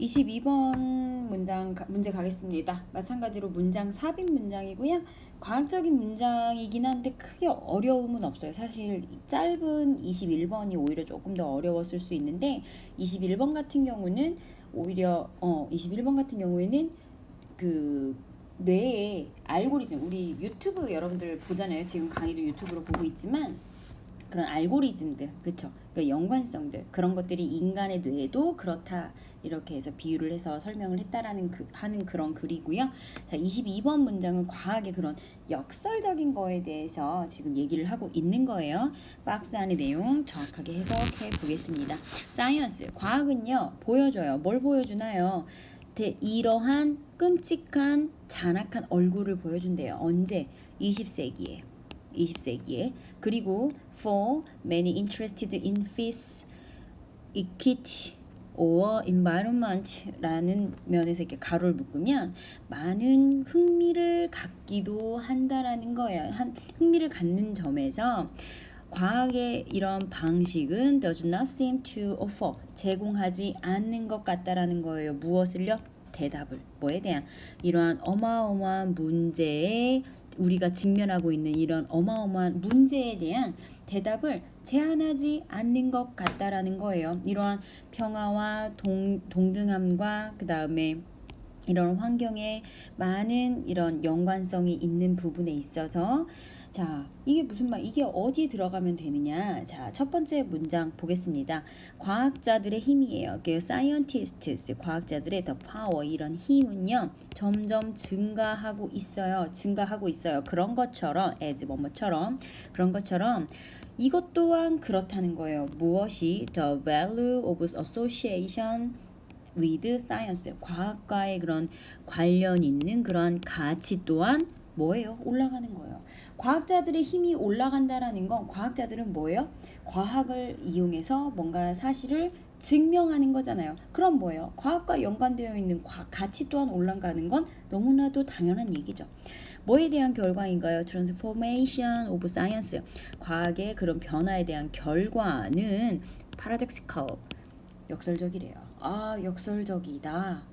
22번 문제 가겠습니다. 마찬가지로 문장 삽입 문장이고요. 과학적인 문장이긴 한데 크게 어려움은 없어요. 사실 짧은 21번이 오히려 조금 더 어려웠을 수 있는데 21번 같은 경우는 오히려 21번 같은 경우에는 그 뇌의 알고리즘, 우리 유튜브 여러분들 보잖아요. 지금 강의도 유튜브로 보고 있지만 그런 알고리즘들, 그쵸? 그러니까 연관성들, 그런 것들이 인간의 뇌도 그렇다, 이렇게 해서 비유를 해서 설명을 했다라는 하는 그런 글이고요. 자, 22번 문장은 과학의 그런 역설적인 거에 대해서 지금 얘기를 하고 있는 거예요. 박스 안의 내용 정확하게 해석해 보겠습니다. 사이언스, 과학은요, 보여줘요. 뭘 보여주나요? 이러한 끔찍한 잔악한 얼굴을 보여준대요. 언제? 20세기에. 그리고 for many interested in peace, equity or environment라는 면에서 이렇게 가로를 묶으면 많은 흥미를 갖기도 한다라는 거예요. 흥미를 갖는 점에서 과학의 이런 방식은 does not seem to offer, 제공하지 않는 것 같다라는 거예요. 무엇을요? 대답을. 뭐에 대한? 이러한 어마어마한 문제에, 우리가 직면하고 있는 이런 어마어마한 문제에 대한 대답을 제안하지 않는 것 같다라는 거예요. 이러한 평화와 동등함과 그 다음에 이런 환경에 많은 이런 연관성이 있는 부분에 있어서, 자, 이게 무슨 말, 이게 어디에 들어가면 되느냐. 자, 첫 번째 문장 보겠습니다. 과학자들의 힘이에요. 그 scientists, 과학자들의 the power, 이런 힘은요 점점 증가하고 있어요. 그런 것처럼, as 뭐뭐처럼, 그런 것처럼 이것 또한 그렇다는 거예요. 무엇이? The value of association with science, 과학과의 그런 관련 있는 그런 가치 또한 뭐예요? 올라가는 거예요. 과학자들의 힘이 올라간다라는 건, 과학자들은 뭐예요? 과학을 이용해서 뭔가 사실을 증명하는 거잖아요. 그럼 뭐예요? 과학과 연관되어 있는 가치 또한 올라가는 건 너무나도 당연한 얘기죠. 뭐에 대한 결과인가요? Transformation of science, 과학의 그런 변화에 대한 결과는 paradoxical, 역설적이래요. 아, 역설적이다.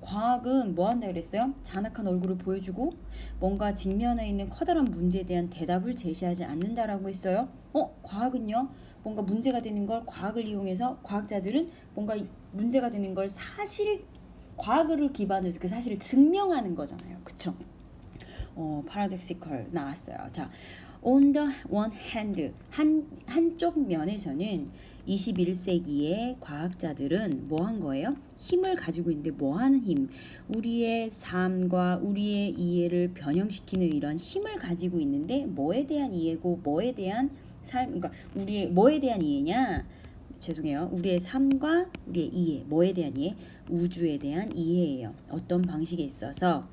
과학은 뭐 한다 그랬어요? 잔악한 얼굴을 보여주고 뭔가 직면에 있는 커다란 문제에 대한 대답을 제시하지 않는다라고 했어요. 과학은요, 뭔가 문제가 되는 걸 과학을 이용해서, 과학자들은 뭔가 문제가 되는 걸 과학을 기반으로 해서 그 사실을 증명하는 거잖아요. 그쵸? paradoxical 나왔어요. 자, on the one hand, 한쪽 면에서는 21세기의 과학자들은 뭐 한 거예요? 힘을 가지고 있는데 뭐 하는 힘? 우리의 삶과 우리의 이해를 변형시키는 이런 힘을 가지고 있는데 뭐에 대한 이해고 뭐에 대한 그러니까 우리의 뭐에 대한 이해냐? 죄송해요. 우리의 삶과 우리의 이해, 뭐에 대한 이해? 우주에 대한 이해예요. 어떤 방식에 있어서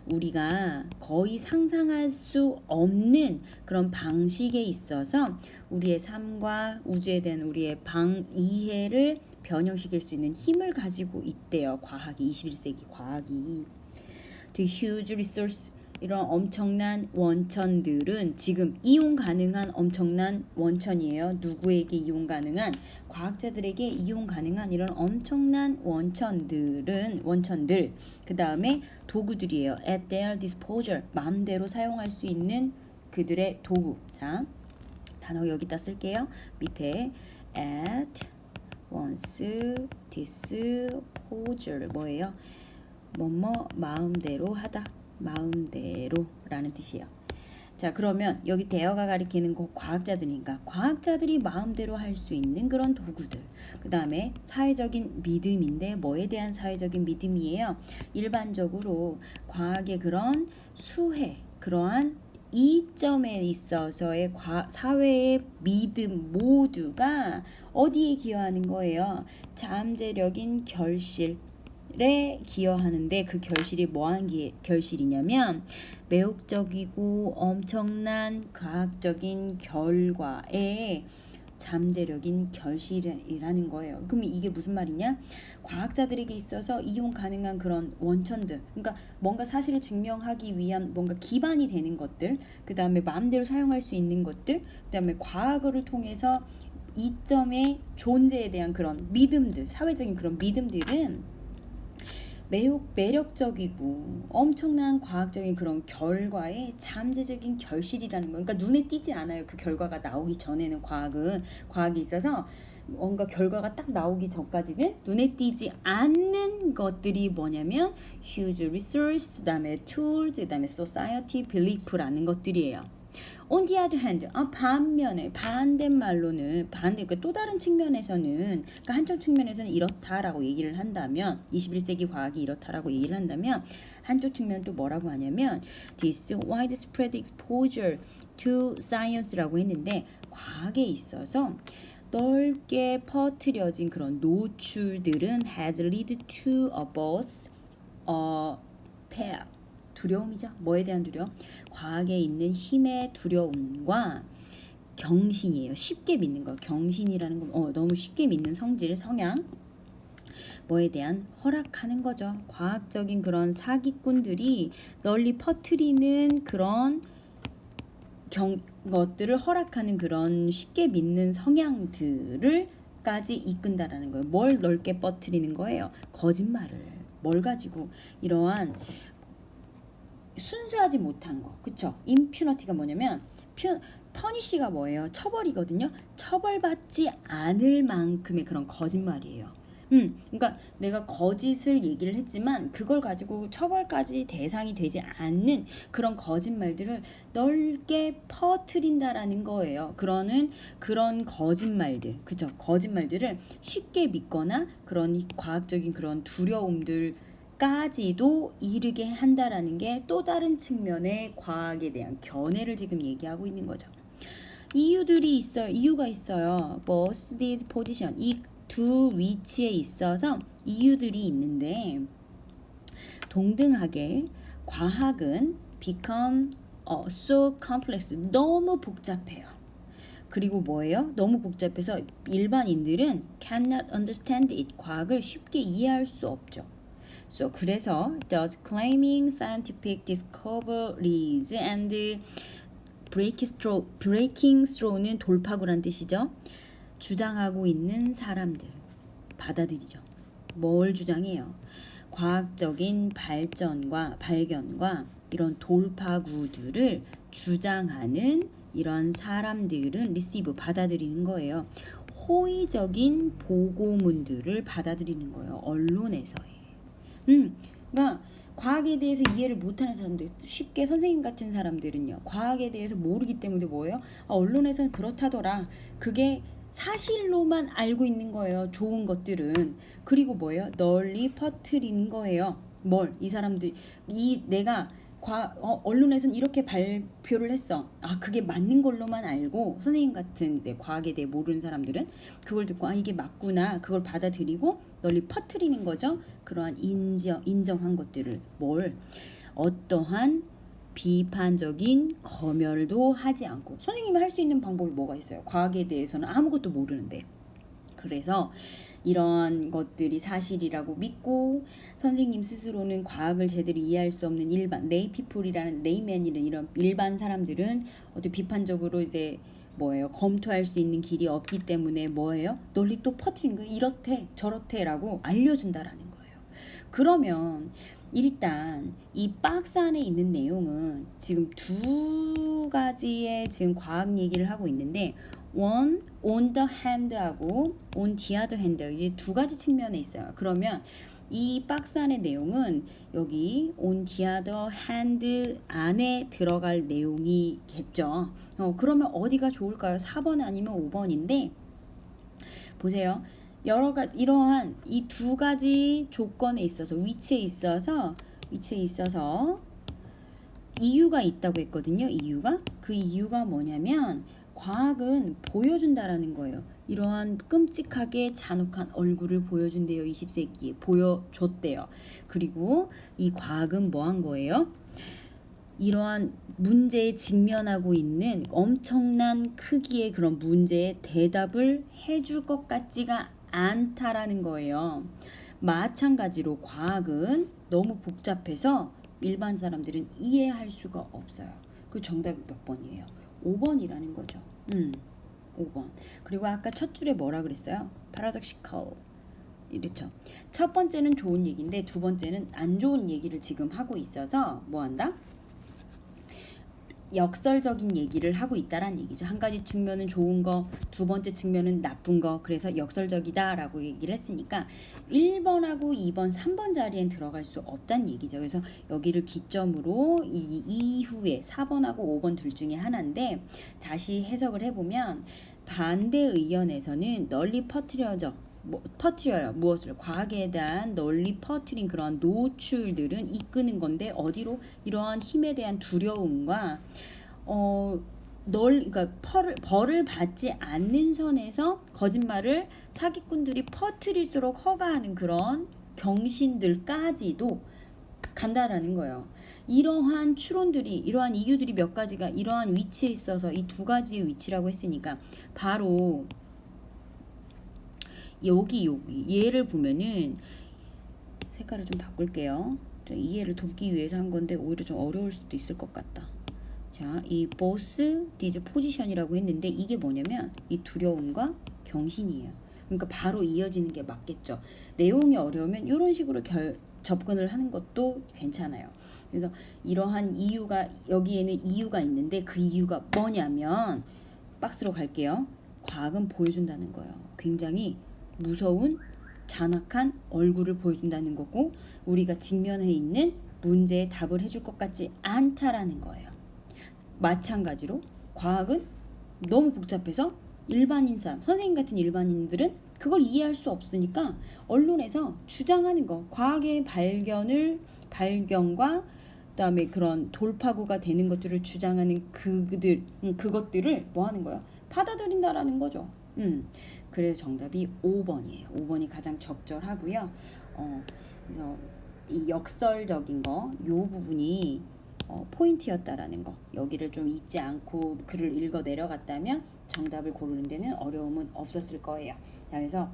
우리가 거의 상상할 수 없는 그런 방식에 있어서 우리의 삶과 우주에 대한 우리의 이해를 변형시킬 수 있는 힘을 가지고 있대요. 과학이, 21세기 과학이. The huge resource, 이런 엄청난 원천들은 지금 이용 가능한 엄청난 원천이에요. 누구에게 이용 가능한? 과학자들에게 이용 가능한 이런 엄청난 원천들, 그 다음에 도구들이에요. At their disposal, 마음대로 사용할 수 있는 그들의 도구. 자, 단어 여기다 쓸게요. 밑에 at once disposal, 뭐예요? 뭐뭐 마음대로 하다, 마음대로라는 뜻이에요. 자, 그러면 여기 대어가 가리키는 거 과학자들이니까 과학자들이 마음대로 할 수 있는 그런 도구들. 그 다음에 사회적인 믿음인데 뭐에 대한 사회적인 믿음이에요? 일반적으로 과학의 그런 그러한 이점에 있어서의 사회의 믿음 모두가 어디에 기여하는 거예요? 잠재력인 결실 에 기여하는데, 그 결실이 뭐한 결실이냐면 매혹적이고 엄청난 과학적인 결과에 잠재력인 결실이라는 거예요. 그럼 이게 무슨 말이냐? 과학자들에게 있어서 이용 가능한 그런 원천들, 그러니까 뭔가 사실을 증명하기 위한 뭔가 기반이 되는 것들, 그 다음에 마음대로 사용할 수 있는 것들, 그 다음에 과학을 통해서 이점의 존재에 대한 그런 믿음들, 사회적인 그런 믿음들은 매우 매력적이고 엄청난 과학적인 그런 결과의 잠재적인 결실이라는 거. 그러니까 눈에 띄지 않아요. 그 결과가 나오기 전에는 과학이 있어서 뭔가 결과가 딱 나오기 전까지는 눈에 띄지 않는 것들이 뭐냐면 huge resource, 그다음에 tools, 그다음에 society, belief라는 것들이에요. On the other hand, 반면에 반대말로는 그러니까 또 다른 측면에서는 그러니까 한쪽 측면에서는 이렇다라고 얘기를 한다면 21세기 과학이 이렇다라고 얘기를 한다면 한쪽 측면 또 뭐라고 하냐면 this widespread exposure to science라고 했는데 과학에 있어서 넓게 퍼뜨려진 그런 노출들은 has led to a both fear 두려움이죠. 뭐에 대한 두려움? 과학에 있는 힘의 두려움과 경신이에요. 쉽게 믿는 거. 경신이라는 건 너무 쉽게 믿는 성향. 뭐에 대한 허락하는 거죠. 과학적인 그런 사기꾼들이 널리 퍼뜨리는 그런 것들을 허락하는 그런 쉽게 믿는 성향들을까지 이끈다라는 거예요. 뭘 넓게 퍼뜨리는 거예요? 거짓말을. 뭘 가지고 이러한 순수하지 못한 거, 그쵸? 임퓨너티가 뭐냐면 퍼니시가 뭐예요? 처벌이거든요. 처벌받지 않을 만큼의 그런 거짓말이에요. 그러니까 내가 거짓을 얘기를 했지만 그걸 가지고 처벌까지 대상이 되지 않는 그런 거짓말들을 넓게 퍼뜨린다라는 거예요. 그런 거짓말들, 그죠? 거짓말들을 쉽게 믿거나 그런 과학적인 그런 두려움들 까지도 이르게 한다라는 게 또 다른 측면의 과학에 대한 견해를 지금 얘기하고 있는 거죠. 이유가 있어요. both these position, 이 두 위치에 있어서 이유들이 있는데 동등하게 과학은 become so complex, 너무 복잡해요. 그리고 뭐예요? 너무 복잡해서 일반인들은 cannot understand it, 과학을 쉽게 이해할 수 없죠. So 그래서 thus claiming scientific discoveries and breaking through는 돌파구란 뜻이죠. 주장하고 있는 사람들 받아들이죠. 뭘 주장해요? 과학적인 발견과 이런 돌파구들을 주장하는 이런 사람들은 receive 받아들이는 거예요. 호의적인 보고문들을 받아들이는 거예요. 언론에서의. 그러니까 과학에 대해서 이해를 못하는 사람들, 쉽게 선생님 같은 사람들은요, 과학에 대해서 모르기 때문에 뭐예요? 언론에서는 그렇다더라. 그게 사실로만 알고 있는 거예요. 좋은 것들은. 그리고 뭐예요? 널리 퍼뜨리는 거예요. 이 사람들, 내가 언론에서는 이렇게 발표를 했어. 그게 맞는 걸로만 알고 선생님 같은 이제 과학에 대해 모르는 사람들은 그걸 듣고 이게 맞구나. 그걸 받아들이고 널리 퍼뜨리는 거죠. 그러한 인정한 것들을 어떠한 비판적인 검열도 하지 않고 선생님이 할 수 있는 방법이 뭐가 있어요? 과학에 대해서는 아무것도 모르는데. 그래서 이런 것들이 사실이라고 믿고 선생님 스스로는 과학을 제대로 이해할 수 없는 일반 레이맨이라는 이런 일반 사람들은 어떤 비판적으로 이제 검토할 수 있는 길이 없기 때문에 널리 또 퍼뜨리는 거예요. 이렇대 저렇대라고 알려준다라는 거예요. 그러면 일단 이 박스 안에 있는 내용은 지금 두 가지의 지금 과학 얘기를 하고 있는데 one on the hand하고 on the other hand 이게 두 가지 측면에 있어요. 그러면 이 박스 안의 내용은 여기 on the other hand 안에 들어갈 내용이겠죠. 그러면 어디가 좋을까요? 4번 아니면 5번인데 보세요. 이러한 이 두 가지 조건에 있어서 위치에 있어서 이유가 있다고 했거든요. 그 이유가 뭐냐면 과학은 보여준다라는 거예요. 이러한 끔찍하게 잔혹한 얼굴을 보여준대요. 20세기에 보여줬대요. 그리고 이 과학은 뭐 한 거예요? 이러한 문제에 직면하고 있는 엄청난 크기의 그런 문제에 대답을 해줄 것 같지가 않다라는 거예요. 마찬가지로 과학은 너무 복잡해서 일반 사람들은 이해할 수가 없어요. 그 정답이 몇 번이에요? 5번이라는 거죠. 5번. 그리고 아까 첫 줄에 뭐라 그랬어요? paradoxical. 이렇죠. 첫 번째는 좋은 얘기인데 두 번째는 안 좋은 얘기를 지금 하고 있어서 뭐 한다? 역설적인 얘기를 하고 있다란 얘기죠. 한 가지 측면은 좋은 거, 두 번째 측면은 나쁜 거. 그래서 역설적이다라고 얘기를 했으니까 1번하고 2번, 3번 자리엔 들어갈 수 없다는 얘기죠. 그래서 여기를 기점으로 이 이후에 4번하고 5번 둘 중에 하나인데 다시 해석을 해보면 반대 의견에서는 널리 퍼뜨려요. 무엇을? 과학에 대한 널리 퍼뜨린 그런 노출들은 이끄는 건데 어디로? 이러한 힘에 대한 두려움과 그러니까 벌을 받지 않는 선에서 거짓말을 사기꾼들이 퍼뜨릴수록 허가하는 그런 경신들까지도 간다라는 거예요. 이러한 추론들이, 이러한 이유들이 몇 가지가 이러한 위치에 있어서 이 두 가지의 위치라고 했으니까 바로 여기 얘를 보면은 색깔을 좀 바꿀게요. 이해를 돕기 위해서 한 건데 오히려 좀 어려울 수도 있을 것 같다. 자, 이 both these position이라고 했는데 이게 뭐냐면 이 두려움과 경신이에요. 그러니까 바로 이어지는 게 맞겠죠. 내용이 어려우면 이런 식으로 접근을 하는 것도 괜찮아요. 그래서 이러한 이유가 여기에는 이유가 있는데 그 이유가 뭐냐면 박스로 갈게요. 과학은 보여준다는 거예요. 굉장히 무서운 잔악한 얼굴을 보여준다는 거고 우리가 직면해 있는 문제에 답을 해줄 것 같지 않다라는 거예요. 마찬가지로 과학은 너무 복잡해서 일반인 사람, 선생님 같은 일반인들은 그걸 이해할 수 없으니까 언론에서 주장하는 거, 과학의 발견과 그다음에 그런 돌파구가 되는 것들을 주장하는 그것들을 뭐 하는 거예요? 받아들인다라는 거죠. 그래서 정답이 5번이에요. 5번이 가장 적절하고요. 그래서 이 역설적인 거, 요 부분이 포인트였다라는 거. 여기를 좀 잊지 않고 글을 읽어 내려갔다면 정답을 고르는 데는 어려움은 없었을 거예요. 그래서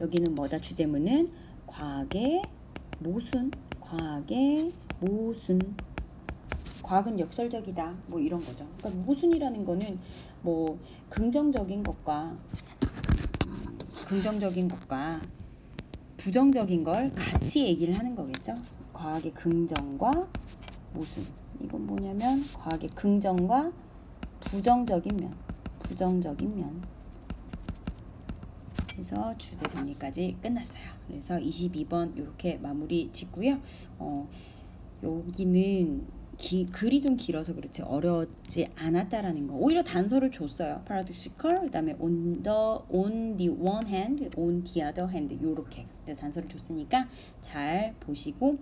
여기는 뭐다? 주제문은 과학의 모순, 과학은 역설적이다. 뭐 이런 거죠. 그러니까 모순이라는 거는 뭐 긍정적인 것과 부정적인 걸 같이 얘기를 하는 거겠죠. 과학의 긍정과 모순. 이건 뭐냐면 과학의 긍정과 부정적인 면. 그래서 주제 정리까지 끝났어요. 그래서 22번 이렇게 마무리 짓고요. 여기는 글이 좀 길어서 그렇지 어렵지 않았다라는 거. 오히려 단서를 줬어요. paradoxical, 그다음에 on the one hand, on the other hand 이렇게 단서를 줬으니까 잘 보시고